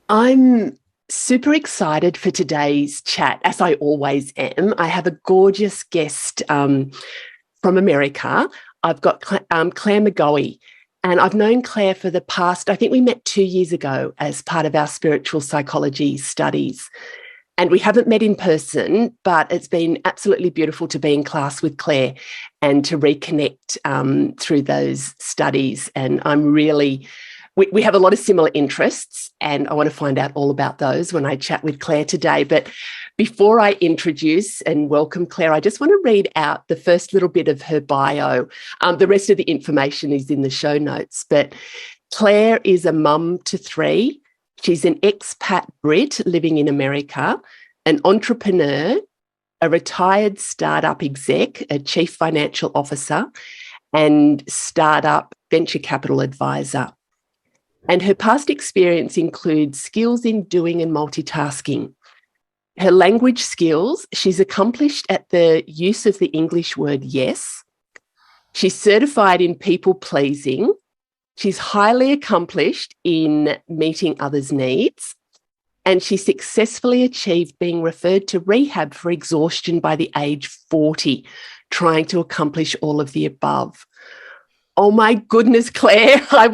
I'm super excited for today's chat, as I always am. I have a gorgeous guest from America. I've got Clare MacGoey, and I've known Clare for the past, I think we met 2 years ago as part of our spiritual psychology studies. And we haven't met in person, but it's been absolutely beautiful to be in class with Clare and to reconnect through those studies. And I'm really we have a lot of similar interests, and I want to find out all about those when I chat with Clare today. But before I introduce and welcome Clare, I just want to read out the first little bit of her bio. The rest of the information is in the show notes. But Clare is a mum to three. She's an expat Brit living in America, an entrepreneur, a retired startup exec, a chief financial officer, and startup venture capital advisor. And her past experience includes skills in doing and multitasking. Her language skills, she's accomplished at the use of the English word yes. She's certified in people pleasing. She's highly accomplished in meeting others' needs. And she successfully achieved being referred to rehab for exhaustion by the age 40, trying to accomplish all of the above. Oh my goodness, Clare, we're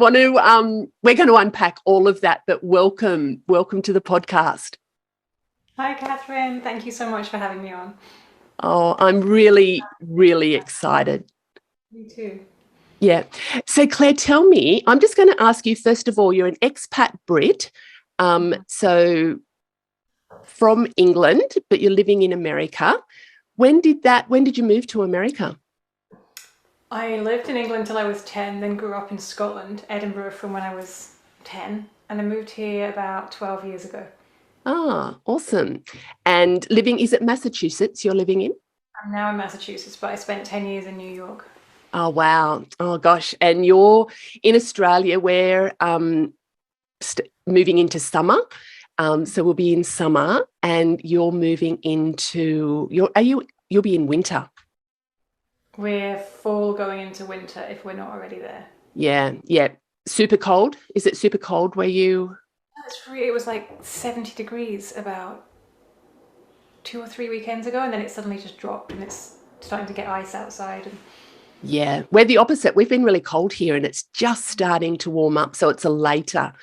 going to unpack all of that, but welcome to the podcast. Hi, Catherine. Thank you so much for having me on. Oh, I'm really, really excited. Me too. Yeah. So Clare, tell me, I'm just going to ask you, first of all, you're an expat Brit, so from England, but you're living in America. When did you move to America? I lived in England till I was 10, then grew up in Scotland, Edinburgh from when I was 10, and I moved here about 12 years ago. Ah, awesome. And is it Massachusetts you're living in? I'm now in Massachusetts, but I spent 10 years in New York. Oh, wow. Oh, gosh. And you're in Australia where moving into summer. So we'll be in summer and you're moving into, you'll be in winter. We're fall going into winter if we're not already there. Yeah, yeah. Super cold. Is it super cold where you? It was like 70 degrees about 2 or 3 weekends ago, and then it suddenly just dropped and it's starting to get ice outside. Yeah, we're the opposite. We've been really cold here and it's just starting to warm up. So it's a later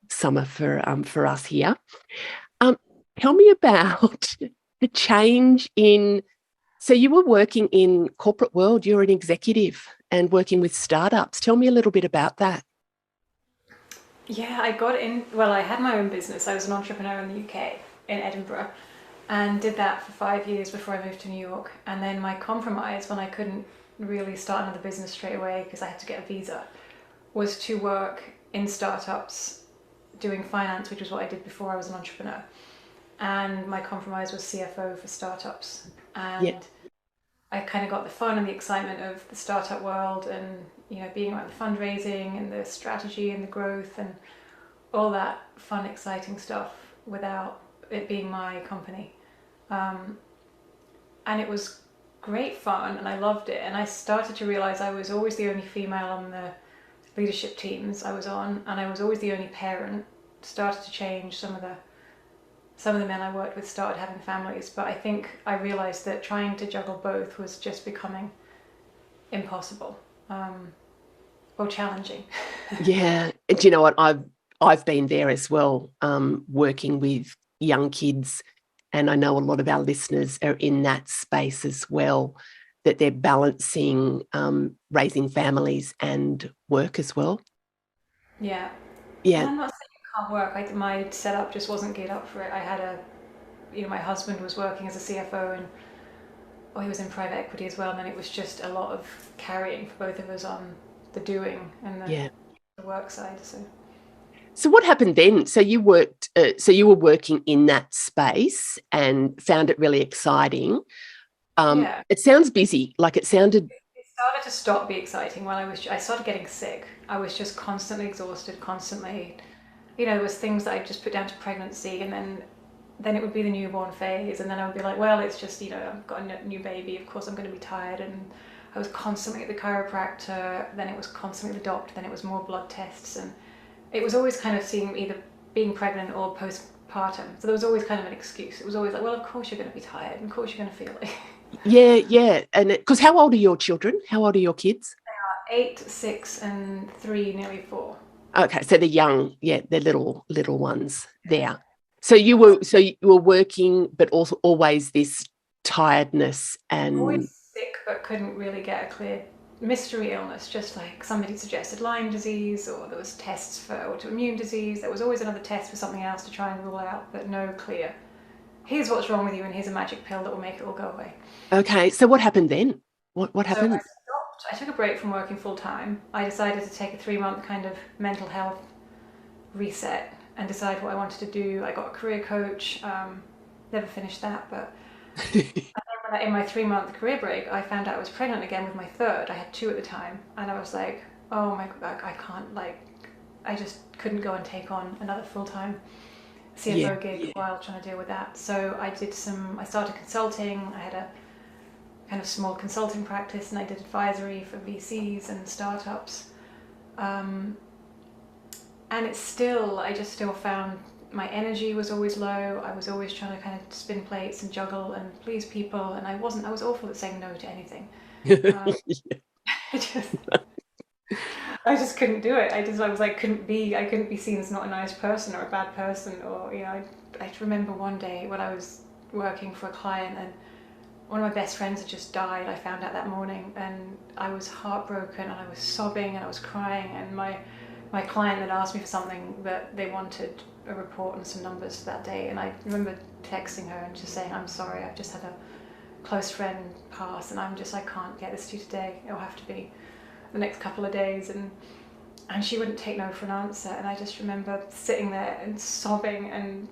summer for us here. Tell me about the change in. So you were working in corporate world. You're an executive and working with startups. Tell me a little bit about that. Yeah, I got in. Well, I had my own business. I was an entrepreneur in the UK, in Edinburgh, and did that for 5 years before I moved to New York. And then my compromise, when I couldn't really start another business straight away because I had to get a visa, was to work in startups doing finance, which was what I did before I was an entrepreneur. And my compromise was CFO for startups. And Yeah. I kind of got the fun and the excitement of the startup world and, being around the fundraising and the strategy and the growth and all that fun, exciting stuff without it being my company. And it was great fun and I loved it. And I started to realize I was always the only female on the leadership teams I was on, and I was always the only parent. Started to change. Some of the men I worked with started having families, but I think I realized that trying to juggle both was just becoming impossible, or challenging. Yeah. And do you know what? I've been there as well, working with young kids, and I know a lot of our listeners are in that space as well, that they're balancing raising families and work as well. Yeah. And Yeah. I'm not saying it can't work. My setup just wasn't geared up for it. My husband was working as a CFO and he was in private equity as well. And then it was just a lot of carrying for both of us on the doing and Yeah. the work side. So what happened then? So you were working in that space and found it really exciting. Yeah. It sounds busy. Like it sounded. It started to stop being exciting when I started getting sick. I was just constantly exhausted, constantly. There was things that I just put down to pregnancy, and then it would be the newborn phase, and then I would be like, well, it's just, I've got a new baby, of course I'm going to be tired, and I was constantly at the chiropractor, then it was constantly the doctor, then it was more blood tests, and it was always kind of seeing either being pregnant or postpartum. So there was always kind of an excuse. It was always like, well, of course you're going to be tired, and of course you're going to feel it. Yeah. And because how old are your children? How old are your kids? 8, 6, and 3, nearly 4. Okay, so they're young. Yeah, they're little ones there. So you were working, but also always this tiredness and always sick, but couldn't really get a clear mystery illness. Just like somebody suggested Lyme disease, or there was tests for autoimmune disease. There was always another test for something else to try and rule out, but no clear. Here's what's wrong with you, and here's a magic pill that will make it all go away. Okay, so what happened then? What happened? So I took a break from working full time. I decided to take a 3-month kind of mental health reset and decide what I wanted to do. I got a career coach. Never finished that, but in my 3-month career break, I found out I was pregnant again with my third. I had 2 at the time, and I was like, oh my God, I can't, I just couldn't go and take on another full-time CFO gig while trying to deal with that. So I started consulting. I had a kind of small consulting practice, and I did advisory for VCs and startups. And I just still found my energy was always low. I was always trying to kind of spin plates and juggle and please people, and I was awful at saying no to anything. I just couldn't do it. I was like, couldn't be seen as not a nice person or a bad person, or, I remember one day when I was working for a client, and one of my best friends had just died. I found out that morning, and I was heartbroken, and I was sobbing, and I was crying, and my client had asked me for something that they wanted, a report and some numbers for that day, and I remember texting her and just saying, I'm sorry, I've just had a close friend pass, and I can't get this to you today. It'll have to be the next couple of days, and she wouldn't take no for an answer, and I just remember sitting there and sobbing, and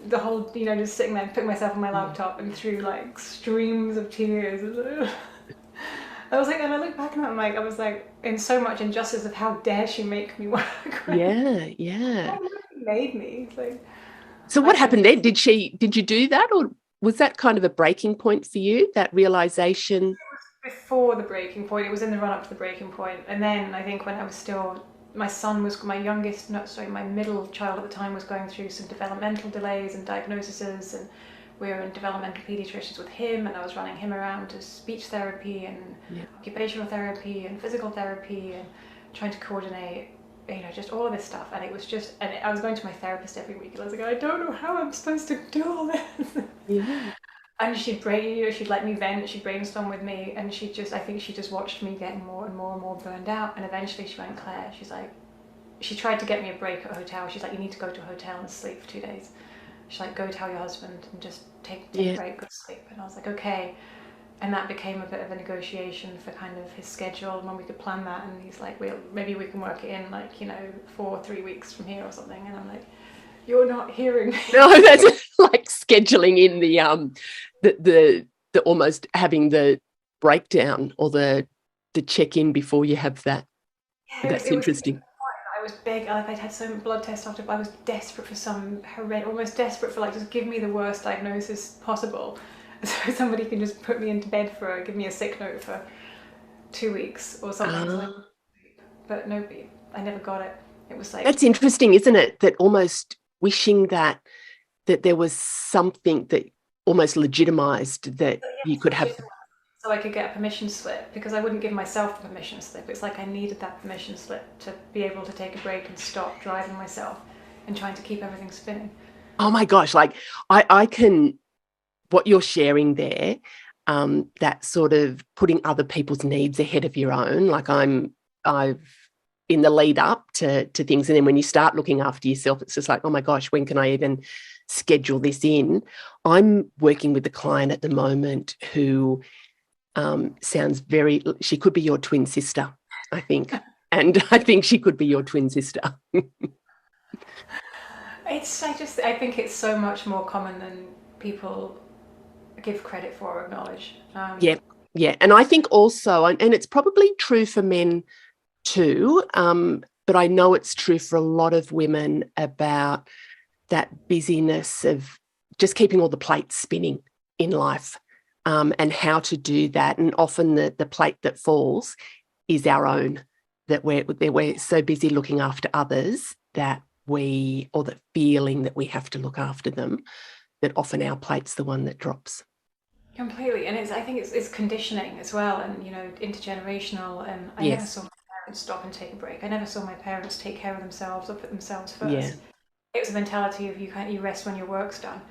the whole, just sitting there and putting myself on my laptop and through like streams of tears. I was like, and I look back and I was like, in so much injustice of how dare she make me work. Right? Yeah. Made me. So what happened then? Did you do that, or was that kind of a breaking point for you, that realization? It was before the breaking point. It was in the run up to the breaking point. And then I think when I was still, my middle child at the time was going through some developmental delays and diagnoses, and we were in developmental pediatricians with him, and I was running him around to speech therapy and occupational therapy and physical therapy, and trying to coordinate, just all of this stuff. And it was just, and I was going to my therapist every week, and I was like, I don't know how I'm supposed to do all this. And she'd let me vent, she'd brainstorm with me, and I think she just watched me getting more and more and more burned out. And eventually she went, Claire, she's like, she tried to get me a break at a hotel. She's like, you need to go to a hotel and sleep for 2 days. She's like, go tell your husband and just take a break, go to sleep. And I was like, okay. And that became a bit of a negotiation for kind of his schedule and when we could plan that. And he's like, well, maybe we can work it in 3 weeks from here or something. And I'm like, you're not hearing me. No, that's like scheduling in the almost having the breakdown or the check-in before you have that. Yeah, that's interesting. I was big. I'd had some blood tests after. I was desperate for almost desperate for just give me the worst diagnosis possible, so somebody can just put me into bed give me a sick note for 2 weeks or something. But nobody. I never got it. It was like, that's interesting, isn't it? That almost wishing that there was something that almost legitimized that you could have. So I could get a permission slip, because I wouldn't give myself the permission slip. It's like I needed that permission slip to be able to take a break and stop driving myself and trying to keep everything spinning. Oh my gosh, I can, what you're sharing there, that sort of putting other people's needs ahead of your own, I've in the lead up to things, and then when you start looking after yourself, it's just like, oh my gosh, when can I even schedule this in? I'm working with a client at the moment who she could be your twin sister, I think. And I think she could be your twin sister. I think it's so much more common than people give credit for or acknowledge. Yeah. And I think also, and it's probably true for men too, but I know it's true for a lot of women about that busyness of just keeping all the plates spinning in life. And how to do that. And often the plate that falls is our own, that we're so busy looking after others that or the feeling that we have to look after them, that often our plate's the one that drops. Completely, and I think it's conditioning as well, and intergenerational. And I never Yes. saw my parents stop and take a break. I never saw my parents take care of themselves or put themselves Yeah. first. It was a mentality of you rest when your work's done.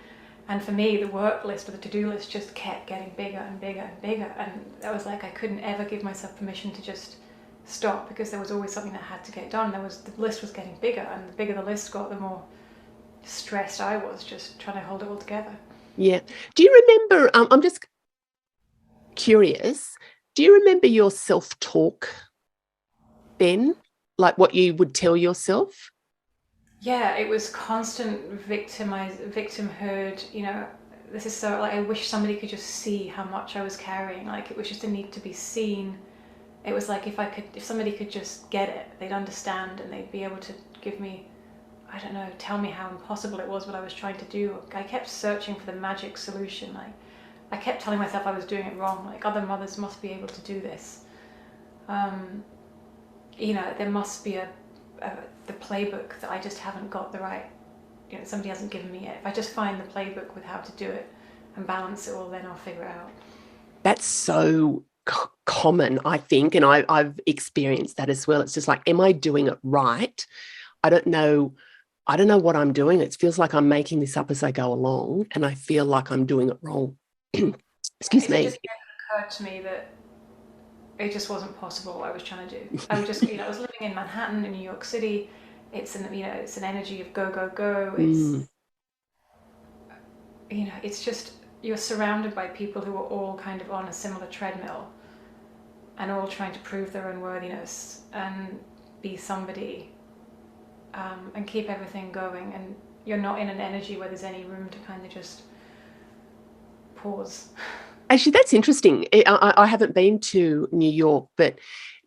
And for me, the work list or the to-do list just kept getting bigger and bigger and bigger. And I was like, I couldn't ever give myself permission to just stop, because there was always something that had to get done. The list was getting bigger, and the bigger the list got, the more stressed I was just trying to hold it all together. Yeah. Do you remember, I'm just curious, do you remember your self-talk then? Like what you would tell yourself? Yeah, it was constant victimhood. This is so, like, I wish somebody could just see how much I was carrying. Like, it was just a need to be seen. It was like if somebody could just get it, they'd understand, and they'd be able to give me, I don't know, tell me how impossible it was what I was trying to do. I kept searching for the magic solution. Like, I kept telling myself I was doing it wrong. Like, other mothers must be able to do this. There must be the playbook that I just haven't got the right, somebody hasn't given me it. If I just find the playbook with how to do it and balance it all, then I'll figure it out. That's so common, I think, and I've experienced that as well. It's just like, am I doing it right? I don't know what I'm doing. It feels like I'm making this up as I go along, and I feel like I'm doing it wrong. Excuse me. It just never occurred to me that it just wasn't possible what I was trying to do. I was just, I was living in Manhattan, in New York City. It's an energy of go, go, go. It's just, you're surrounded by people who are all kind of on a similar treadmill and all trying to prove their own worthiness and be somebody, and keep everything going. And you're not in an energy where there's any room to kind of just pause. Actually, that's interesting. I haven't been to New York, but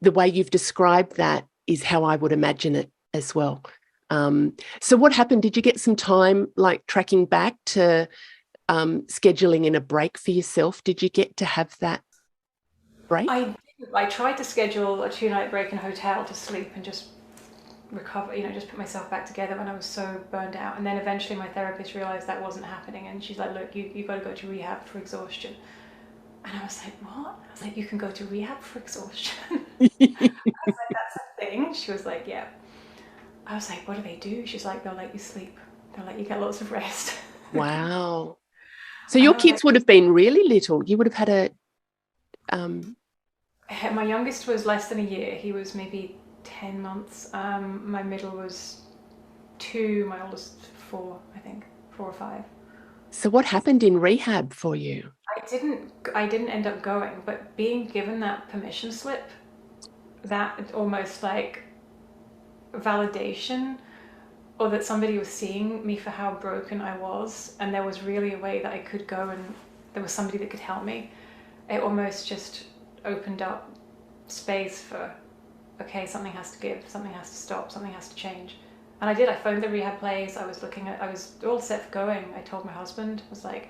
the way you've described that is how I would imagine it as well. So what happened? Did you get some time, like, tracking back to scheduling in a break for yourself? Did you get to have that break? I tried to schedule a 2-night break in a hotel to sleep and just recover, just put myself back together when I was so burned out. And then eventually my therapist realized that wasn't happening, and she's like, look, you got to go to rehab for exhaustion. And I was like, what? I was like, you can go to rehab for exhaustion? I was like, that's a thing? She was like, yeah. I was like, what do they do? She's like, they'll let you sleep. They'll let you get lots of rest. Wow. So your kids would have been really little. You would have had my youngest was less than a year. He was maybe 10 months. My middle was 2. My oldest 4, I think, 4 or 5. So what happened in rehab for you? I didn't end up going, but being given that permission slip, that almost like validation, or that somebody was seeing me for how broken I was, and there was really a way that I could go, and there was somebody that could help me. It almost just opened up space for, okay, something has to give, something has to stop, something has to change. And I did. I phoned the rehab place. I was all set for going. I told my husband, I was like,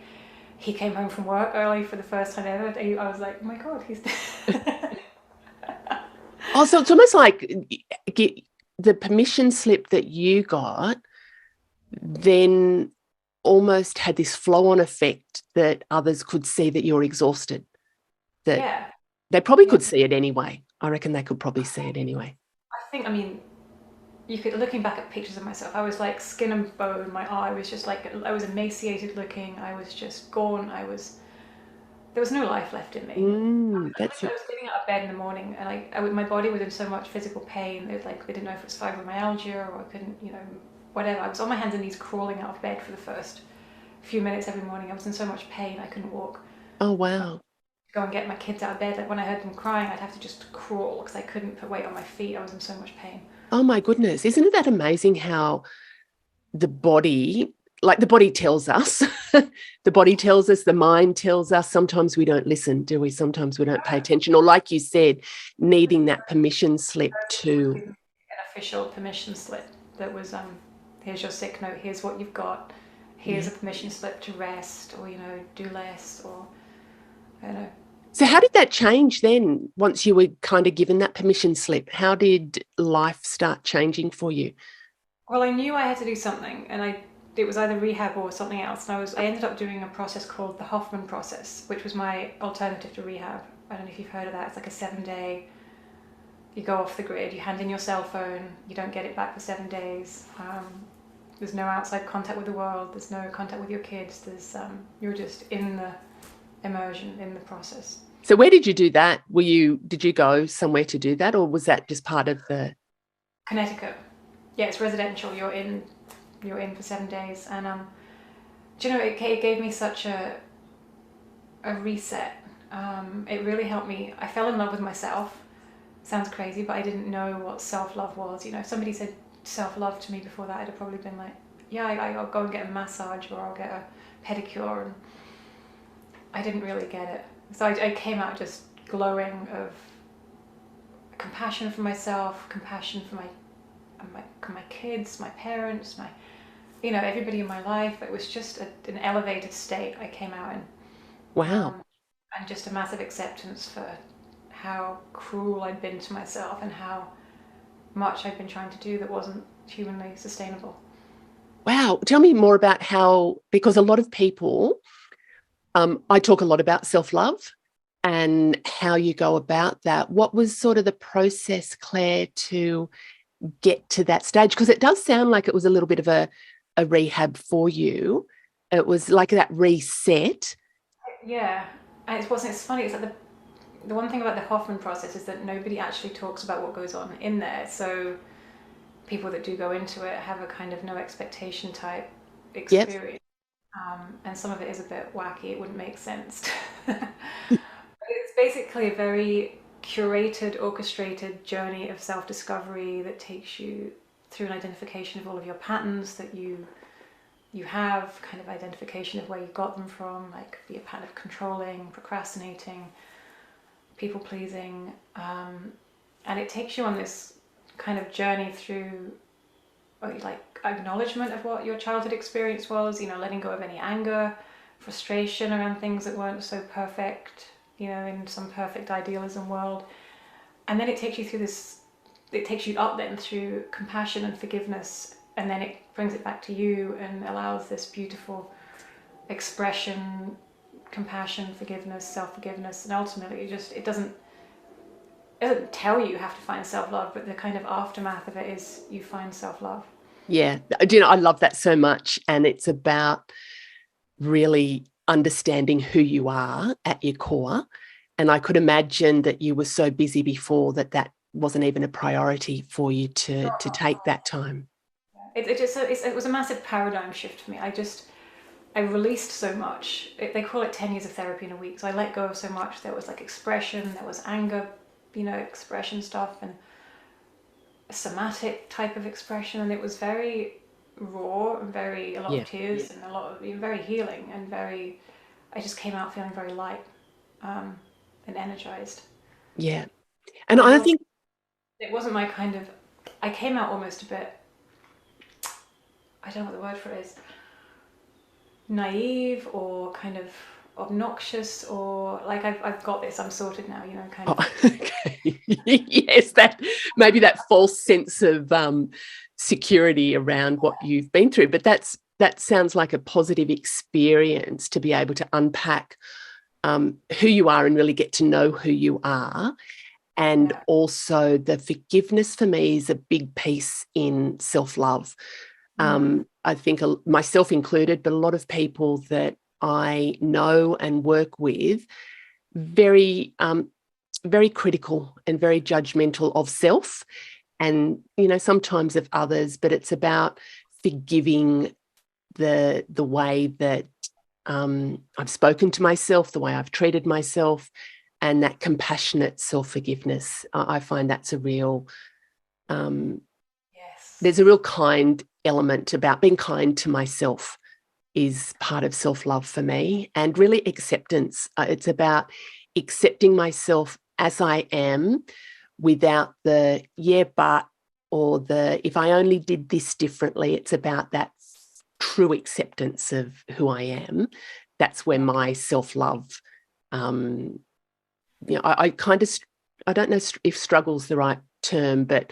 he came home from work early for the first time ever. I was like, oh my God, he's dead. Oh, so it's almost like the permission slip that you got then almost had this flow-on effect that others could see that you're exhausted. That they probably could see it anyway. I reckon they could probably see it anyway. You could, looking back at pictures of myself, I was like skin and bone. My eye was just like, I was emaciated looking. I was just gone. There was no life left in me. I was getting out of bed in the morning, and my body was in so much physical pain. They didn't know if it was fibromyalgia or I couldn't, whatever. I was on my hands and knees crawling out of bed for the first few minutes every morning. I was in so much pain I couldn't walk. Oh, wow. Go and get my kids out of bed. Like, when I heard them crying, I'd have to just crawl because I couldn't put weight on my feet. I was in so much pain. Oh my goodness. Isn't that amazing how the body tells us, the mind tells us. Sometimes we don't listen, do we? Sometimes we don't pay attention. Or like you said, needing that permission slip to... An official permission slip that was, here's your sick note, here's what you've got, here's a permission slip to rest, or, do less, or, I don't know. So how did that change then, once you were kind of given that permission slip? How did life start changing for you? Well, I knew I had to do something, and it was either rehab or something else. And I ended up doing a process called the Hoffman process, which was my alternative to rehab. I don't know if you've heard of that. It's like a 7-day. You go off the grid. You hand in your cell phone. You don't get it back for 7 days. There's no outside contact with the world. There's no contact with your kids. You're just in the immersion in the process. So where did you do that? Did you go somewhere to do that, or was that just part of the... Connecticut. Yeah, it's residential. You're in for 7 days, and do you know, it gave me such a reset. It really helped me. I fell in love with myself. Sounds crazy, but I didn't know what self-love was. You know, if somebody said self-love to me before that, I'd have probably been like, yeah, I'll go and get a massage, or I'll get a pedicure, and I didn't really get it. So I came out just glowing of compassion for myself, compassion for my kids, my parents, everybody in my life. It was just an elevated state I came out in. Wow. And just a massive acceptance for how cruel I'd been to myself and how much I'd been trying to do that wasn't humanly sustainable. Wow. Tell me more about how, because a lot of people, I talk a lot about self-love and how you go about that. What was sort of the process, Claire, to get to that stage? Because it does sound like it was a little bit of a rehab for you. It was like that reset. Yeah. And it's funny, it's like the one thing about the Hoffman process is that nobody actually talks about what goes on in there. So people that do go into it have a kind of no expectation type experience. Yep. And some of it is a bit wacky. It wouldn't make sense. But it's basically a very curated, orchestrated journey of self-discovery that takes you through an identification of all of your patterns that you have, kind of identification of where you got them from, like be a pattern of controlling, procrastinating, people pleasing, and it takes you on this kind of journey through like acknowledgement of what your childhood experience was, letting go of any anger, frustration around things that weren't so perfect, in some perfect idealism world. And then it takes you up then through compassion and forgiveness, and then it brings it back to you and allows this beautiful expression, compassion, forgiveness, self-forgiveness, and ultimately it doesn't tell you have to find self-love, but the kind of aftermath of it is you find self-love. Yeah, I love that so much, and it's about really understanding who you are at your core. And I could imagine that you were so busy before that wasn't even a priority for you to take that time. It was a massive paradigm shift for me. I released so much. They call it 10 years of therapy in a week. So I let go of so much. There was like expression, there was anger, expression stuff, and a somatic type of expression. And it was very raw and a lot of tears and a lot of very healing and I just came out feeling very light and energized. Yeah. And I think it wasn't my kind of, I came out almost a bit, I don't know what the word for it is, naive or kind of obnoxious, or like I've got this, I'm sorted now, kind of. Okay. Yes, maybe that false sense of security around what you've been through, but that sounds like a positive experience to be able to unpack who you are and really get to know who you are. And also the forgiveness for me is a big piece in self-love. I think myself included, but a lot of people that I know and work with, very, very critical and very judgmental of self and, sometimes of others, but it's about forgiving the way that I've spoken to myself, the way I've treated myself, and that compassionate self-forgiveness. I find that's a real, there's a real kind element about being kind to myself is part of self-love for me, and really acceptance. It's about accepting myself as I am without the but or the if I only did this differently. It's about that true acceptance of who I am. That's where my self-love, I kind of, I don't know if struggle's the right term, but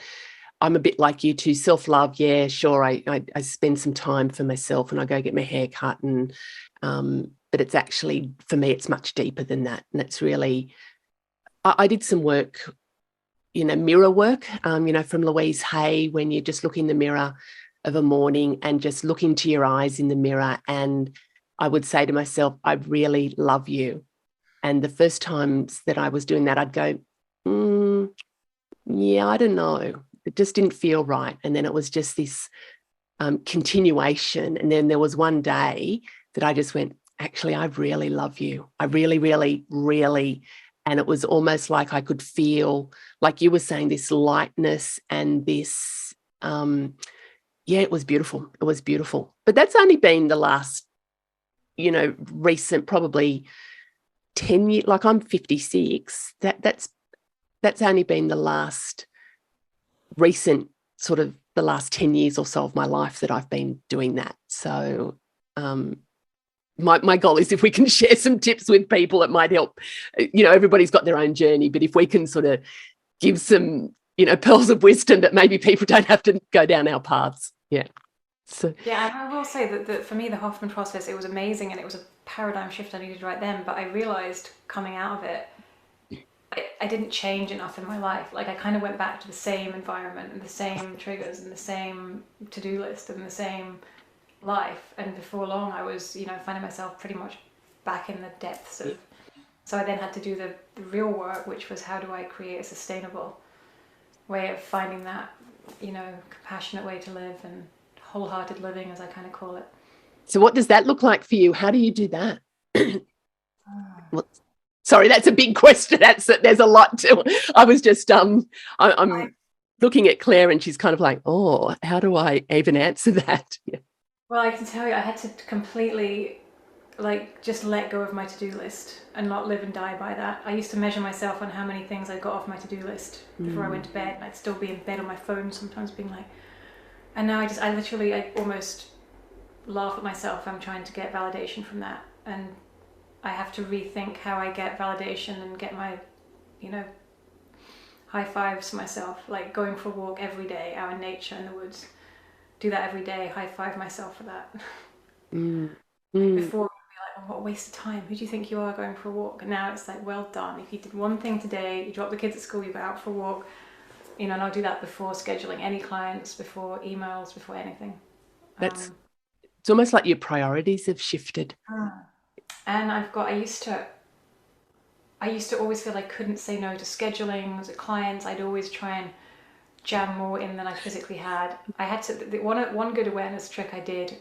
I'm a bit like you too. Self-love, yeah, sure. I spend some time for myself and I go get my hair cut but it's actually, for me, it's much deeper than that. And it's really, I did some work, mirror work, from Louise Hay, when you just look in the mirror of a morning and just look into your eyes in the mirror. And I would say to myself, I really love you. And the first times that I was doing that, I'd go, yeah, I don't know. It just didn't feel right. And then it was just this continuation. And then there was one day that I just went, actually, I really love you. I really, really, really. And it was almost like I could feel, like you were saying, this lightness and this, it was beautiful. It was beautiful. But that's only been the last, recent, probably 10 years, like I'm 56. That's only been the last recent sort of the last 10 years or so of my life that I've been doing that. So my goal is, if we can share some tips with people, it might help. Everybody's got their own journey, but if we can sort of give some, pearls of wisdom that maybe people don't have to go down our paths. Yeah. So yeah, and I will say that for me, the Hoffman process, it was amazing and it was a paradigm shift I needed right then. But I realized coming out of it, I didn't change enough in my life. Like, I kind of went back to the same environment and the same triggers and the same to-do list and the same life. And before long, I was, finding myself pretty much back in the depths of. So I then had to do the real work, which was, how do I create a sustainable way of finding that, compassionate way to live, and wholehearted living, as I kind of call it. So what does that look like for you? How do you do that? Well, sorry, that's a big question. There's a lot to. I was just I'm looking at Claire, and she's kind of like, oh, how do I even answer that? Yeah. Well, I can tell you, I had to completely, just let go of my to-do list and not live and die by that. I used to measure myself on how many things I got off my to-do list before I went to bed, and I'd still be in bed on my phone sometimes, being like. And now I almost laugh at myself. I'm trying to get validation from that, and I have to rethink how I get validation and get my, high fives for myself, like going for a walk every day out in nature in the woods. Do that every day, high five myself for that. Before, I'd be like, oh, what a waste of time. Who do you think you are, going for a walk? And now it's like, well done. If you did one thing today, you drop the kids at school, you go out for a walk, and I'll do that before scheduling any clients, before emails, before anything. It's almost like your priorities have shifted. And I used to always feel I couldn't say no to scheduling, to clients. I'd always try and jam more in than I physically had. I had to, one good awareness trick I did,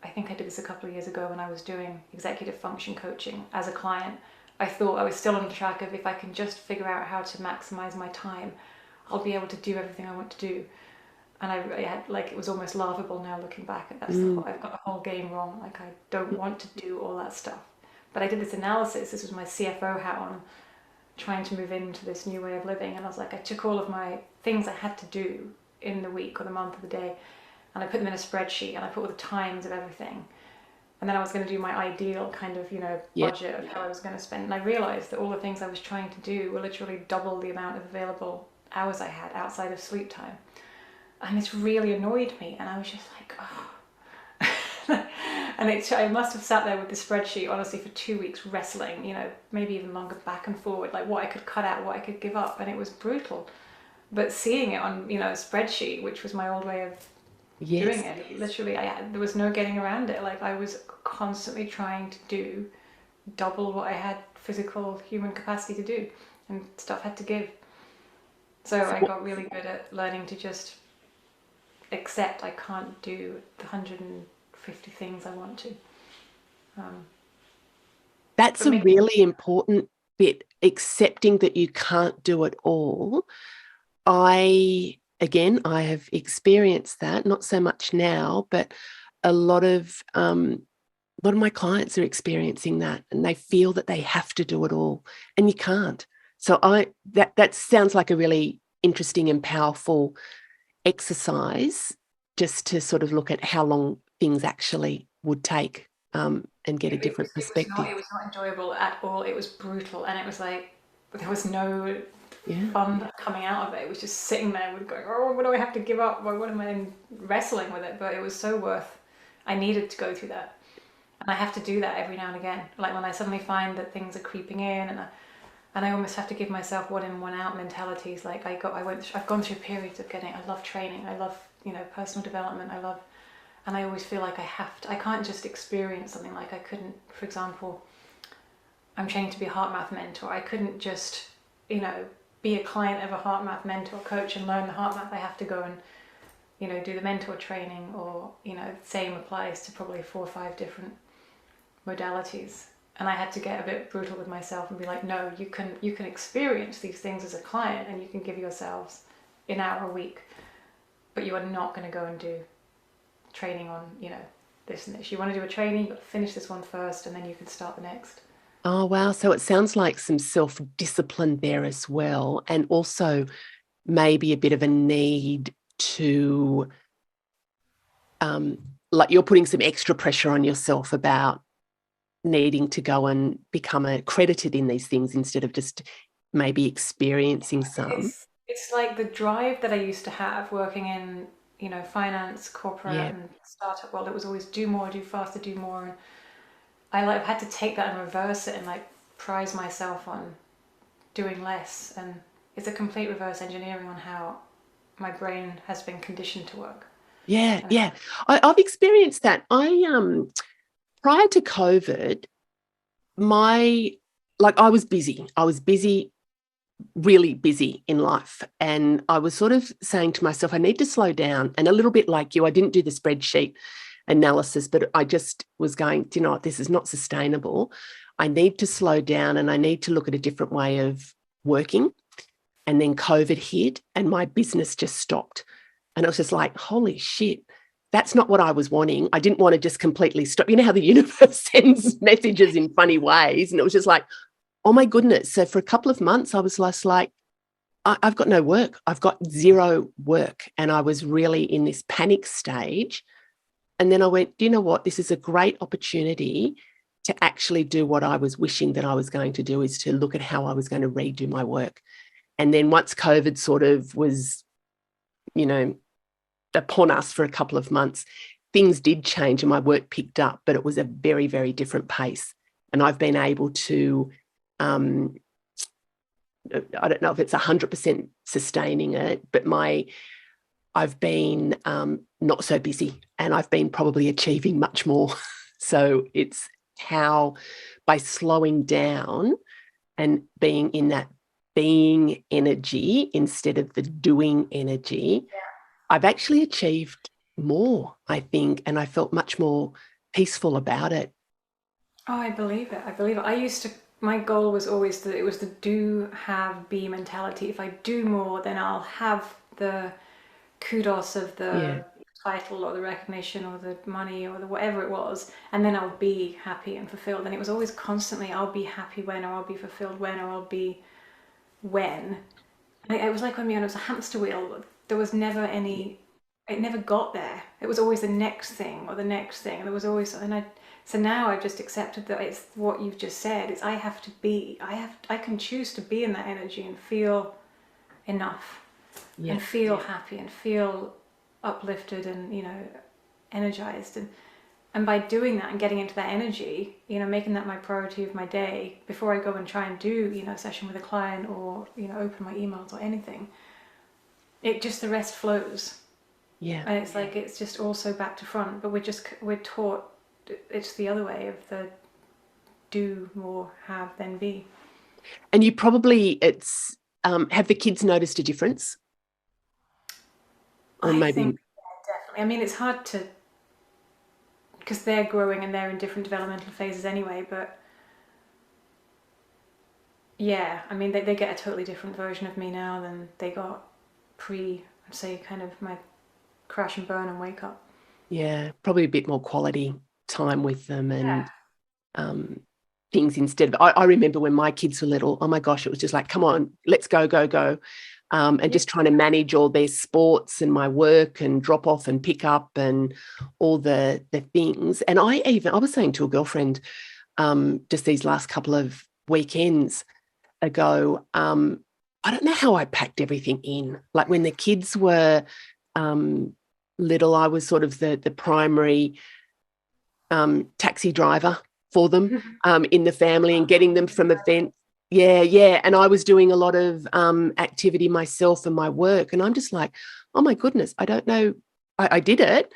I think I did this a couple of years ago when I was doing executive function coaching as a client. I thought I was still on the track of, if I can just figure out how to maximize my time, I'll be able to do everything I want to do. And I had, it was almost laughable now looking back at that. I've got the whole game wrong. I don't want to do all that stuff. But I did this analysis. This was my CFO hat on, trying to move into this new way of living. And I was like, I took all of my things I had to do in the week or the month or the day, and I put them in a spreadsheet, and I put all the times of everything. And then I was going to do my ideal kind of, budget of how I was going to spend. And I realized that all the things I was trying to do were literally double the amount of available hours I had outside of sleep time. And this really annoyed me. And I was just like, oh. And I must have sat there with the spreadsheet, honestly, for 2 weeks wrestling, maybe even longer, back and forward, like what I could cut out, what I could give up. And it was brutal. But seeing it on, a spreadsheet, which was my old way of doing it, literally, there was no getting around it. Like, I was constantly trying to do double what I had physical human capacity to do, and stuff had to give. So I got really good at learning to just accept I can't do the 150 things I want to. That's a really important bit, accepting that you can't do it all. I have experienced that, not so much now, but a lot of my clients are experiencing that, and they feel that they have to do it all, and you can't. So that sounds like a really interesting and powerful exercise, just to sort of look at how long things actually would take, and get a different perspective. It was not enjoyable at all. It was brutal, and it was like there was no Yeah. fun coming out of it. It was just sitting there with going, oh, what do I have to give up? What am I wrestling with it? But it was so worth. I needed to go through that, and I have to do that every now and again. Like when I suddenly find that things are creeping in, and I almost have to give myself one in, one out mentalities. Like I've gone through periods of I love training, I love, personal development, and I always feel like I can't just experience something. Like I couldn't, for example, I'm training to be a heart math mentor. I couldn't just, be a client of a heart math mentor coach and learn the heart math. I have to go and, do the mentor training, or, same applies to probably 4 or 5 different modalities. And I had to get a bit brutal with myself and be like, no, you can experience these things as a client, and you can give yourselves an hour a week, but you are not going to go and do training on, this and this. You want to do a training, but finish this one first, and then you can start the next. Oh, wow. So it sounds like some self-discipline there as well, and also maybe a bit of a need to, like you're putting some extra pressure on yourself about needing to go and become accredited in these things instead of just maybe experiencing some. It's like the drive that I used to have working in, finance, corporate, Yeah. and startup world. It was always do more, do faster, do more. And I've had to take that and reverse it and like prize myself on doing less. And it's a complete reverse engineering on how my brain has been conditioned to work. Yeah, And yeah. I've experienced that. Prior to COVID, I was busy. I was busy, really busy in life. And I was sort of saying to myself, I need to slow down. And a little bit like you, I didn't do the spreadsheet analysis, but I just was going, do you know what, this is not sustainable. I need to slow down, and I need to look at a different way of working. And then COVID hit and my business just stopped. And it was just like, holy shit, that's not what I was wanting. I didn't want to just completely stop. You know how the universe sends messages in funny ways? And it was just like, oh my goodness. So for a couple of months, I was just like, I've got no work. I've got zero work. And I was really in this panic stage. And then I went, do you know what? This is a great opportunity to actually do what I was wishing that I was going to do, is to look at how I was going to redo my work. And then once COVID sort of was, upon us for a couple of months, things did change and my work picked up, but it was a very, very different pace. And I've been able to, I don't know if it's 100% sustaining it, but I've been not so busy, and I've been probably achieving much more. So it's how, by slowing down and being in that being energy instead of the doing energy, I've actually achieved more, I think, and I felt much more peaceful about it. oh, I believe it. I believe it. My goal was always that it was the do, have, be mentality. If I do more, then I'll have the kudos of Yeah, the title or the recognition or the money or the whatever it was, and then I'll be happy and fulfilled. And it was always constantly, I'll be happy when, or I'll be fulfilled when, or I'll be when. And it was like when it was a hamster wheel. There was never any. It never got there. It was always the next thing or the next thing. And there was always, so now I've just accepted that it's what you've just said. It's I have to be. I can choose to be in that energy and feel enough, yeah, and feel happy and feel uplifted and energized, and by doing that and getting into that energy, making that my priority of my day before I go and try and do a session with a client, or open my emails or anything, it just, the rest flows. yeah. And it's like it's just also back to front, but we're taught it's the other way of the do more, have, then be. And you probably, have the kids noticed a difference? Or I maybe, think definitely. I mean, it's hard to, because they're growing and they're in different developmental phases anyway, but yeah, I mean, they get a totally different version of me now than they got I'd say, kind of my crash and burn and wake up. yeah, probably a bit more quality time with them, and things instead of, I remember when my kids were little, oh my gosh, it was just like, come on, let's go, go, go. And just trying to manage all their sports and my work and drop off and pick up and all the things. And I was saying to a girlfriend just these last couple of weekends ago, I don't know how I packed everything in. Like when the kids were little, I was sort of the primary taxi driver for them in the family and getting them from events. Yeah, yeah. And I was doing a lot of activity myself and my work. And I'm just like, oh my goodness, I don't know. I did it,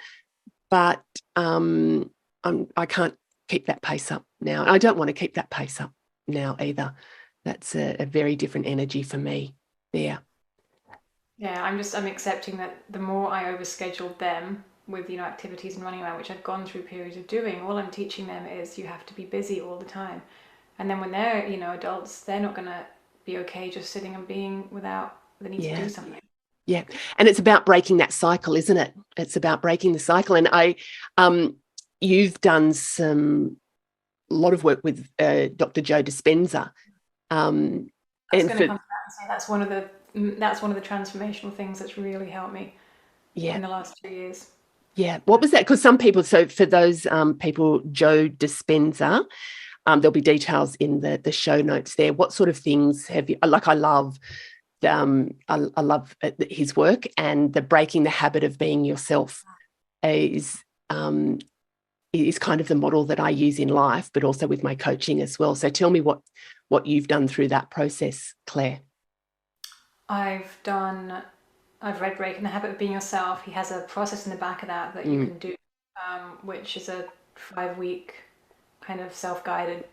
but I can't keep that pace up now. I don't want to keep that pace up now either. That's a very different energy for me there. Yeah, I'm accepting that the more I overscheduled them with, activities and running around, which I've gone through periods of doing, all I'm teaching them is you have to be busy all the time. And then when they're, adults, they're not going to be okay just sitting and being without the need to do something. Yeah. And it's about breaking that cycle, isn't it? It's about breaking the cycle. And you've done a lot of work with Dr. Joe Dispenza. And come to that and say that's one of the transformational things that's really helped me in the last 2 years. Yeah. What was that? Because some people, so for those people, Joe Dispenza, there'll be details in the show notes there. What sort of things have you, like I love his work, and the breaking the habit of being yourself is kind of the model that I use in life, but also with my coaching as well. So tell me what you've done through that process, Claire. I've read Breaking the Habit of Being Yourself. He has a process in the back of that you can do, which is a 5-week kind of self-guided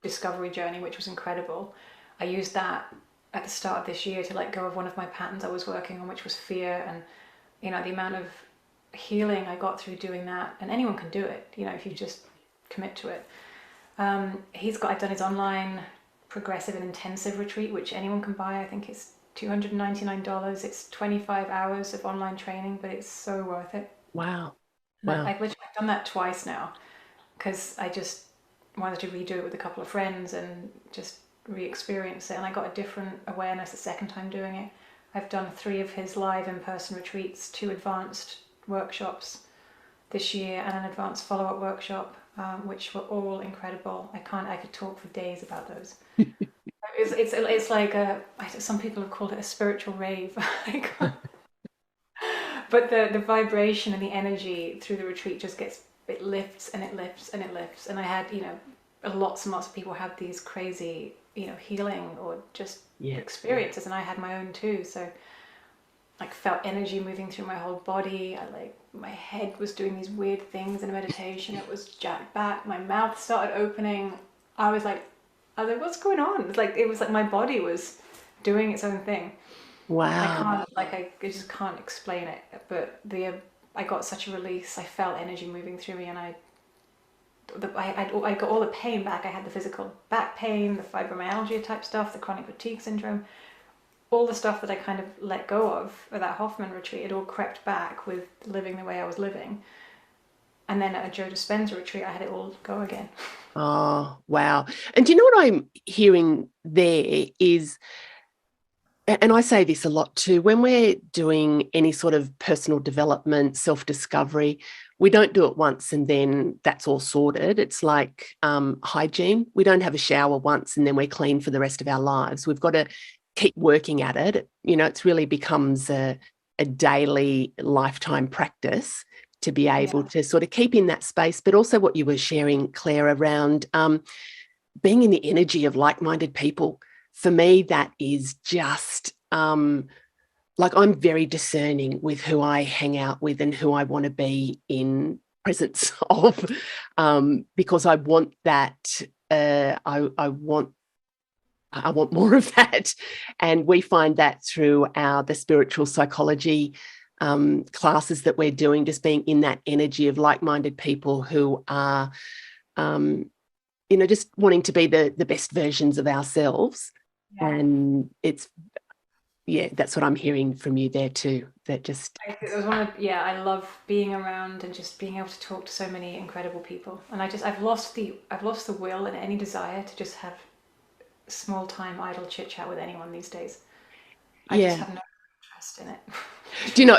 discovery journey, which was incredible. I used that at the start of this year to let go of one of my patterns I was working on, which was fear. And, the amount of healing I got through doing that, and anyone can do it, if you just commit to it. I've done his online progressive and intensive retreat, which anyone can buy. I think it's $299. It's 25 hours of online training, but it's so worth it. Wow. I've done that twice now because I just wanted to redo it with a couple of friends and just re-experience it. And I got a different awareness the second time doing it. I've done 3 of his live in-person retreats, 2 advanced workshops this year, and an advanced follow-up workshop, which were all incredible. I could talk for days about those. It's like some people have called it a spiritual rave. But the vibration and the energy through the retreat just it lifts and it lifts and it lifts. And I had, lots and lots of people have these crazy, healing or just experiences, and I had my own too. So I felt energy moving through my whole body. My head was doing these weird things in meditation. It was jacked back. My mouth started opening. I was like, what's going on? It was like my body was doing its own thing. Wow. I just can't explain it. But I got such a release. I felt energy moving through me, and I got all the pain back. I had the physical back pain, the fibromyalgia type stuff, the chronic fatigue syndrome, all the stuff that I kind of let go of at that Hoffman retreat. It all crept back with living the way I was living. And then at a Joe Dispenza retreat, I had it all go again. Oh, wow. And do you know what I'm hearing there is, and I say this a lot too, when we're doing any sort of personal development, self-discovery, we don't do it once and then that's all sorted. It's like hygiene. We don't have a shower once and then we're clean for the rest of our lives. We've got to keep working at it. It's really becomes a daily lifetime practice to be able to sort of keep in that space, but also what you were sharing, Claire, around being in the energy of like-minded people. For me, that is just I'm very discerning with who I hang out with and who I want to be in presence of, because I want that. I want more of that, and we find that through the spiritual psychology classes that we're doing, just being in that energy of like-minded people who are, just wanting to be the best versions of ourselves. Yeah. And that's what I'm hearing from you there too. That just it was I love being around and just being able to talk to so many incredible people. And I've lost the will and any desire to just have small time idle chit chat with anyone these days. I just have no interest in it. Do you know,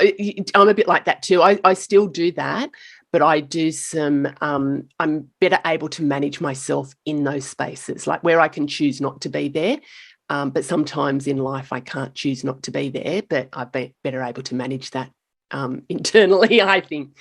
I'm a bit like that too. I still do that, but I do I'm better able to manage myself in those spaces, like where I can choose not to be there. But sometimes in life, I can't choose not to be there, but I've been better able to manage that internally, I think.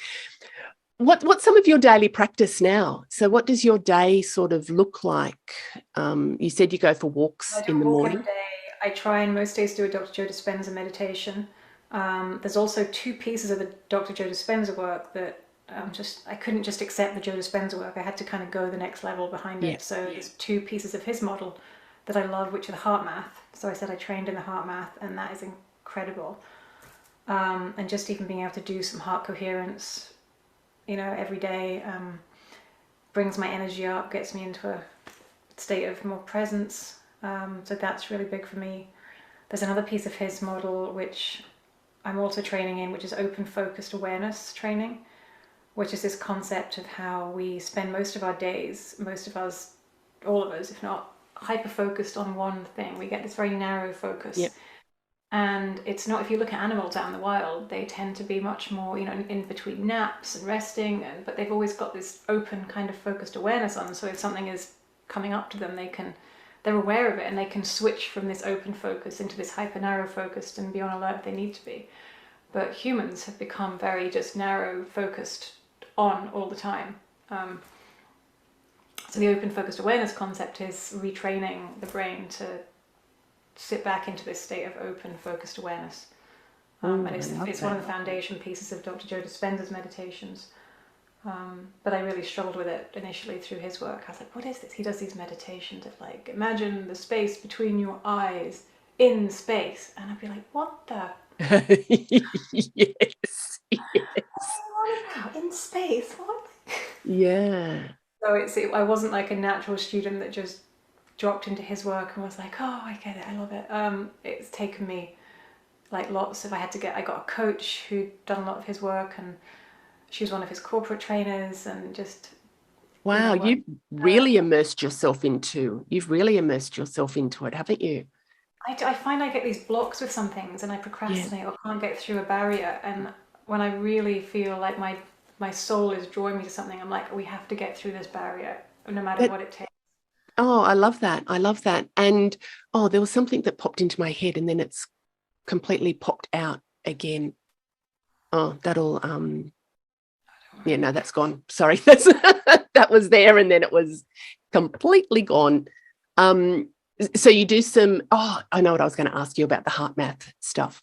What's some of your daily practice now? So what does your day sort of look like? You said you go for walks I do in a the walk every morning. day. I try and most days do a Dr. Joe Dispenza meditation. There's also two pieces of the Dr. Joe Dispenza work that I couldn't just accept the Joe Dispenza work. I had to kind of go the next level behind Yeah. it. So there's two pieces of his model that I love, which are the heart math. So I said I trained in the heart math, and that is incredible. And just even being able to do some heart coherence, every day brings my energy up, gets me into a state of more presence. So that's really big for me. There's another piece of his model which I'm also training in, which is open focused awareness training, which is this concept of how we spend most of our days, most of us, all of us, if not hyper focused on one thing. We get this very narrow Yeah. focus. And it's not, if you look at animals out in the wild, they tend to be much more, in between naps and resting, but they've always got this open kind of focused awareness on. So if something is coming up to them, they're aware of it, and they can switch from this open focus into this hyper narrow focused and be on alert if they need to be. But humans have become very just narrow focused on all the time. So the open focused awareness concept is retraining the brain to sit back into this state of open focused awareness. And it's one of the foundation pieces of Dr. Joe Dispenza's meditations. But I really struggled with it initially through his work. I was like, what is this? He does these meditations of like, imagine the space between your eyes in space. And I'd be like, what the? Yes. Yes. What about in space? What? Yeah. So I wasn't like a natural student that just dropped into his work and was like, oh, I get it, I love it. It's taken me like lots of, I got a coach who'd done a lot of his work, and she was one of his corporate trainers, and just, Wow, you've really immersed yourself into it, haven't you? I find I get these blocks with some things, and I Yeah. procrastinate or can't get through a barrier. And when I really feel like my soul is drawing me to something, I'm like, we have to get through this barrier, no matter But what it takes. oh, I love that. I love that. And oh, there was something that popped into my head and then it's completely popped out again. Oh, that'll yeah, no, that's gone. Sorry. That's that was there and then it was completely gone. So you do some, oh, I know what I was going to ask you about the heart math stuff.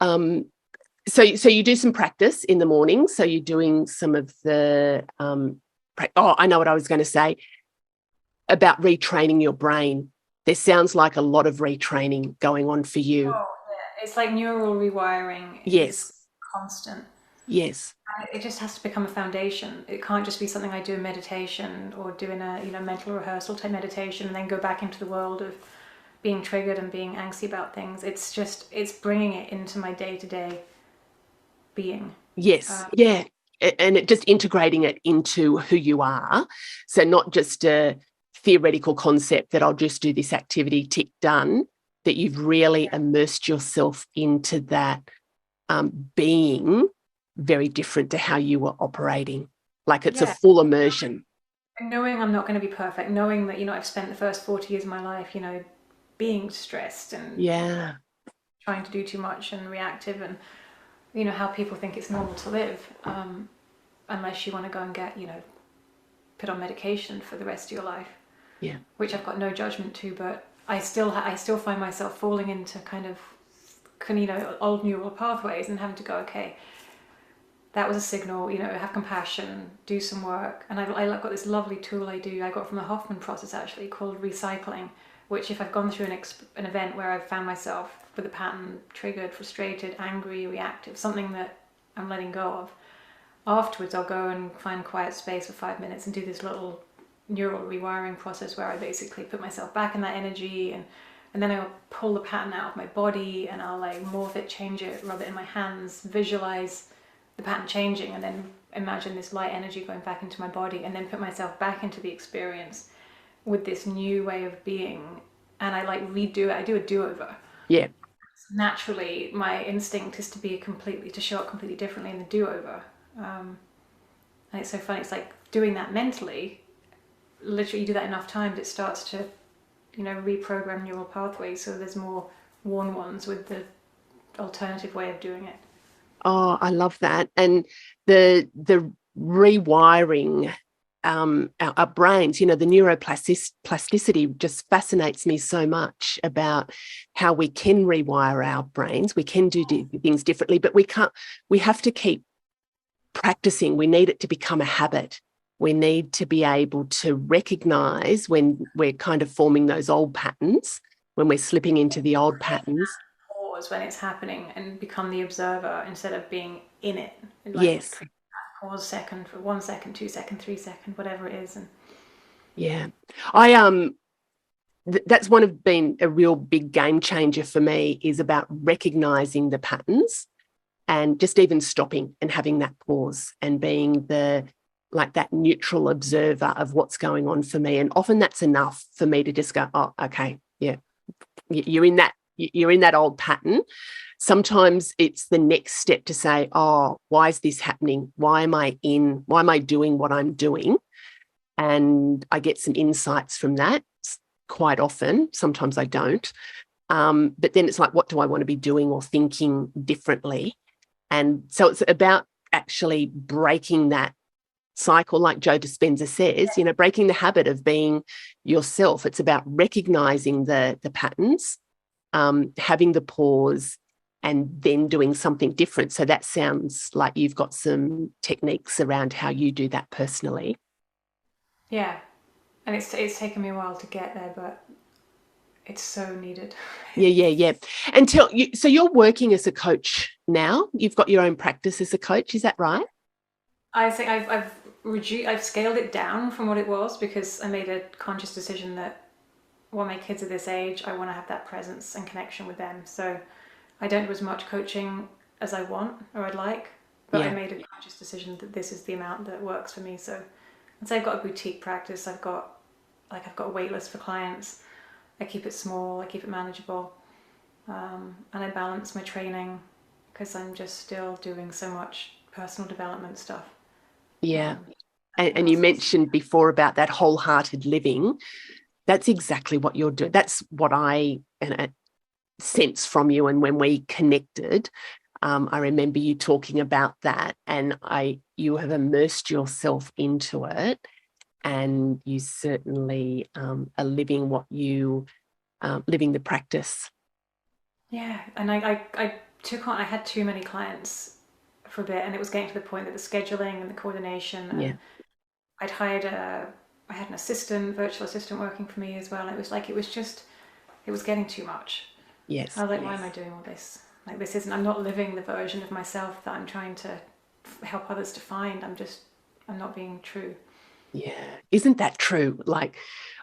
So you do some practice in the morning. So you're doing some of the I know what I was going to say about retraining your brain. There sounds like a lot of retraining going on for you. Oh, yeah. It's like neural rewiring is Yes. constant. Yes. It just has to become a foundation. It can't just be something I do in meditation or doing a mental rehearsal type meditation and then go back into the world of being triggered and being angsty about things. It's bringing it into my day to day being. Yes. Yeah. And it just integrating it into who you are. So not just a theoretical concept that I'll just do this activity, tick, done, that you've really immersed yourself into that being very different to how you were operating. Like it's a Yeah, full immersion. and knowing I'm not going to be perfect, knowing that I've spent the first 40 years of my life being stressed and Yeah. trying to do too much and reactive, and how people think it's normal to live, unless you want to go and get put on medication for the rest of your life. Yeah. Which I've got no judgment to, but I still find myself falling into kind of old neural pathways and having to go, okay, that was a signal, have compassion, do some work. And I've got this lovely tool I got from the Hoffman process actually, called recycling, which if I've gone through an event where I've found myself with a pattern, triggered, frustrated, angry, reactive, something that I'm letting go of, afterwards I'll go and find quiet space for 5 minutes and do this little neural rewiring process where I basically put myself back in that energy, and then I'll pull the pattern out of my body and I'll like morph it, change it, rub it in my hands, visualize the pattern changing, and then imagine this light energy going back into my body, and then put myself back into the experience with this new way of being, and I like redo it. I do a do-over. Yeah. Naturally, my instinct is to show up completely differently in the do-over. And it's so funny. It's like doing that mentally. Literally, you do that enough times, it starts to reprogram neural pathways so there's more worn ones with the alternative way of doing it. Oh, I love that. And the rewiring our brains, the neuroplasticity just fascinates me so much about how we can rewire our brains. We can do things differently, but we have to keep practicing. We need it to become a habit. We need to be able to recognize when we're kind of forming those old patterns, when we're slipping into the old patterns. Pause when it's happening and become the observer instead of being in it. Yes. Pause second for 1 second, 2 seconds, 3 seconds, whatever it is. And yeah, that's been a real big game changer for me, is about recognizing the patterns and just even stopping and having that pause and being that neutral observer of what's going on for me. And often that's enough for me to just go, oh, okay, yeah, you're in that old pattern. Sometimes it's the next step to say, oh, why is this happening? Why am I doing what I'm doing? And I get some insights from that quite often. Sometimes I don't. But then it's like, what do I want to be doing or thinking differently? And so it's about actually breaking that cycle, like Joe Dispenza says, breaking the habit of being yourself. It's about recognizing the patterns, having the pause, and then doing something different. So that sounds like you've got some techniques around how you do that personally. Yeah, and it's taken me a while to get there, but it's so needed. Yeah. So you're working as a coach now. You've got your own practice as a coach. Is that right? I think I've scaled it down from what it was because I made a conscious decision that when my kids are this age, I want to have that presence and connection with them. So I don't do as much coaching as I want or I'd like, but I made a conscious decision that this is the amount that works for me. So I've got a boutique practice. I've got a wait list for clients. I keep it small. I keep it manageable, and I balance my training because I'm just still doing so much personal development stuff. Yeah. And you mentioned before about that wholehearted living. That's exactly what you're doing. That's what I sense from you. And when we connected, I remember you talking about that, and you have immersed yourself into it, and you certainly are living living the practice. Yeah, and I had too many clients for a bit, and it was getting to the point that the scheduling and the coordination. And I had an assistant, virtual assistant working for me as well. And it was getting too much. Yes. I was like, why am I doing all this? Like, I'm not living the version of myself that I'm trying to help others to find. I'm not being true. Yeah. Isn't that true? Like,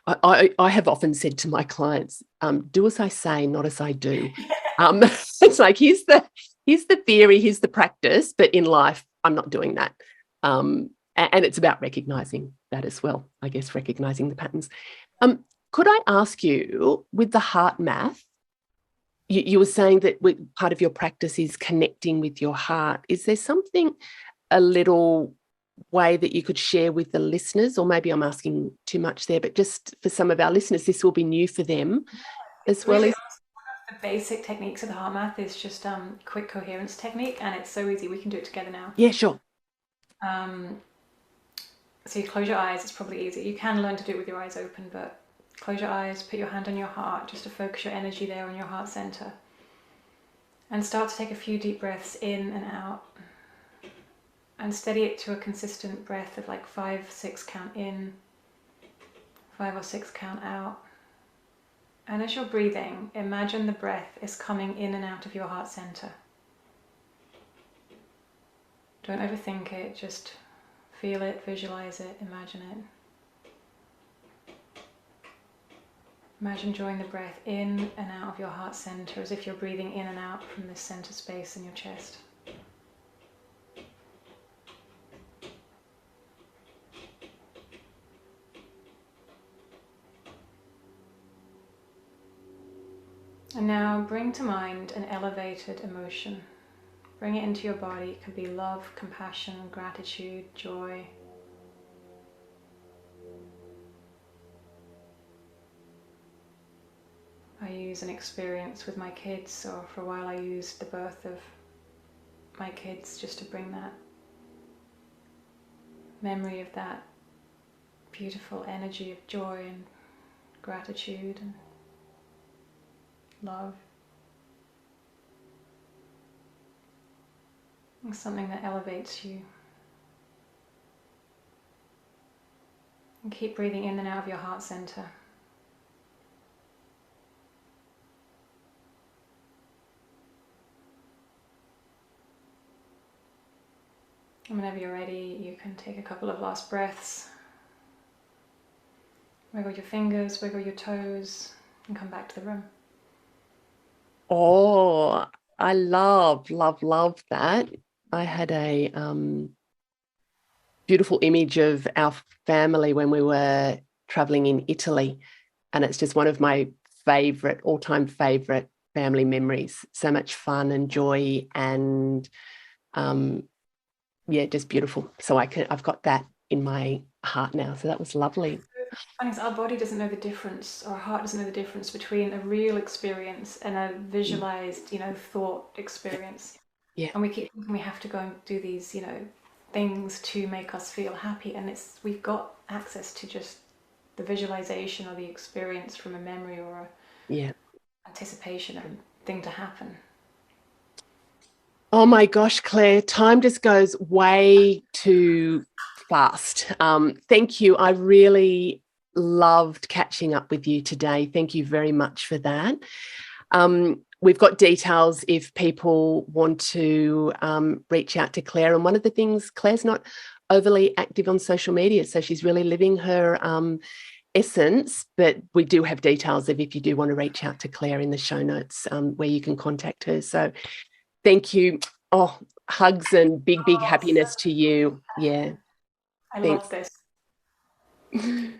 I have often said to my clients, do as I say, not as I do. It's like, here's the theory, here's the practice, but in life, I'm not doing that. And it's about recognizing that as well, I guess, recognizing the patterns. Could I ask you, with the heart math, you were saying that part of your practice is connecting with your heart. Is there something, a little way that you could share with the listeners? Or maybe I'm asking too much there, but just for some of our listeners, this will be new for them as well. One of the basic techniques of the heart math is just quick coherence technique, and it's so easy. We can do it together now. Yeah, sure. So you close your eyes. It's probably easy. You can learn to do it with your eyes open, but close your eyes, put your hand on your heart just to focus your energy there on your heart center. And start to take a few deep breaths in and out. And steady it to a consistent breath of 5, 6 count in, 5 or 6 count out. And as you're breathing, imagine the breath is coming in and out of your heart center. Don't overthink it, just feel it, visualize it, imagine it. Imagine drawing the breath in and out of your heart center as if you're breathing in and out from this center space in your chest. And now bring to mind an elevated emotion. Bring it into your body. It could be love, compassion, gratitude, joy. use an experience with my kids, or for a while I used the birth of my kids just to bring that memory of that beautiful energy of joy and gratitude and love. It's something that elevates you. And keep breathing in and out of your heart center. And whenever you're ready, you can take a couple of last breaths. Wiggle your fingers, wiggle your toes, and come back to the room. Oh, I love that. I had a beautiful image of our family when we were traveling in Italy, and it's just one of my all-time favorite family memories. So much fun and joy, and just beautiful. So I've got that in my heart now. So that was lovely. Funny is our body doesn't know the difference, or our heart doesn't know the difference between a real experience and a visualized, thought experience. Yeah. And we keep thinking we have to go and do these, things to make us feel happy. And we've got access to just the visualization or the experience from a memory or a anticipation of a thing to happen. Oh my gosh, Claire, time just goes way too fast. Thank you. I really loved catching up with you today. Thank you very much for that. We've got details if people want to reach out to Claire. And one of the things, Claire's not overly active on social media, so she's really living her essence, but we do have details of if you do want to reach out to Claire in the show notes where you can contact her. So thank you. Oh, hugs and big happiness to you. Yeah. I Thanks. love this.